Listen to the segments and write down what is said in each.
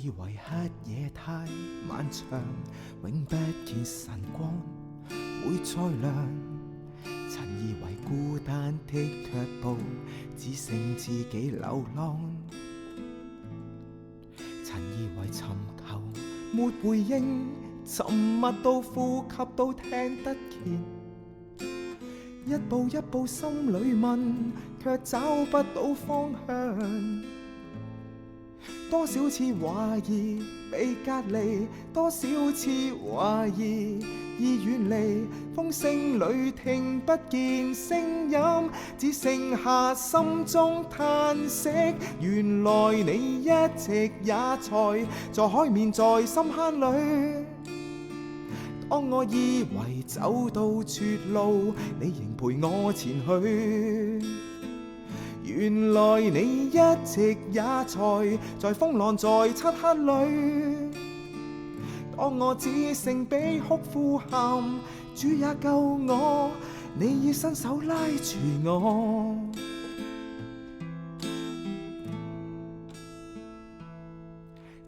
以為黑夜太漫長，永不見晨光會再亮。曾以為孤單的腳步只剩自己流浪，曾以為尋求沒回應，沉默到呼吸都聽得見。一步一步心裏問，卻找不到方向。多少次懷疑被隔離，多少次懷疑已遠離，風聲裏聽不見聲音，只剩下心中嘆息。原來你一直也在海面，在深坑裏。當我以為走到絕路，你仍陪我前去。原來你一直也在風浪，在漆黑裏。當我只剩悲哭呼喊，主也救我，你已伸手拉住我。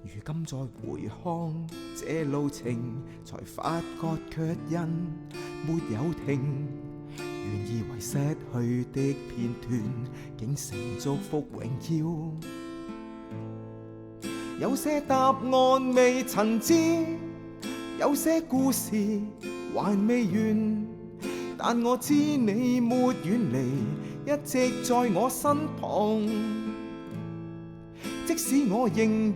如今再回看這路程，才發覺卻因沒有停。原以為失去的片段，竟成祝福榮耀。有些答案未曾知，有些故事還未完，但我知你沒遠離，一直在我身旁。即使我仍然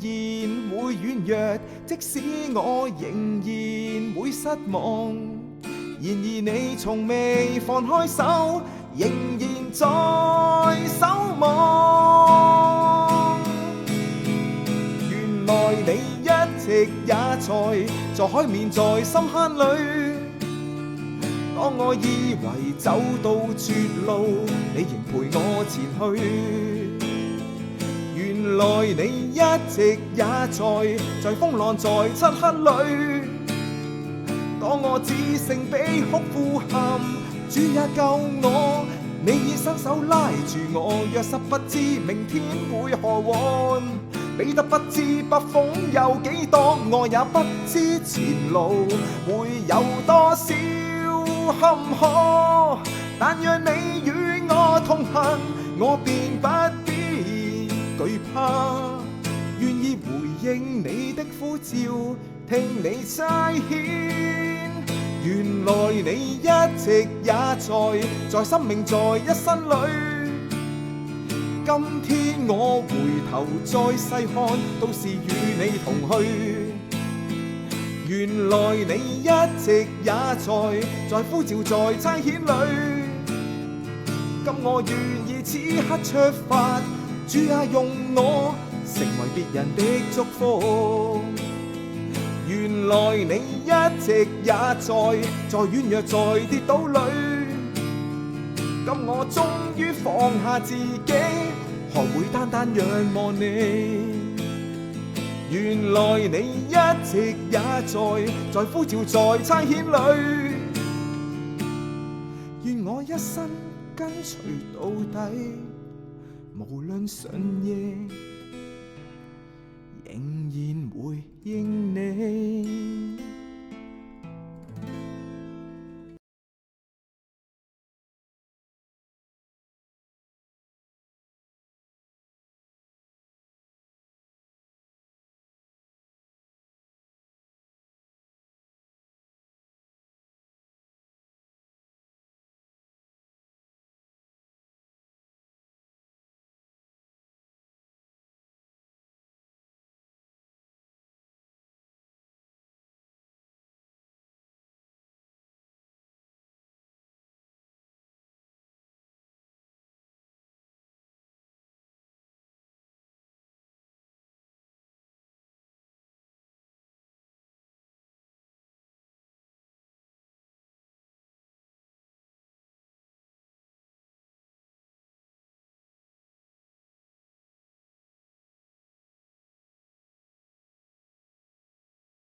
會軟弱，即使我仍然會失望，然而你從未放開手，仍然在守望。原來你一直也在海面，在深坑裏。當我以為走到絕路，你仍陪我前去。原來你一直也在風浪，在漆黑裏。當我只剩悲哭呼喊，主也救我，你已伸手拉住我。若實不知明天會何往，彼得不知北風有幾多，我也不知前路會有多少坎坷。但若你與我同行，我便不必懼怕，願意回應你的呼召，聽你差遣。原來你一直也在生命，在一生裏。今天我回頭再細看，都是與你同去。原來你一直也在呼召，在差遣裏。今我願意此刻出發，主也用我成為別人的祝福。原來你一直也在軟弱，在跌倒裏。今我終於放下自己，學會單單仰望你。原來你一直也在呼召，在差遣裏。願我一生跟隨到底，無論順夜，仍然回應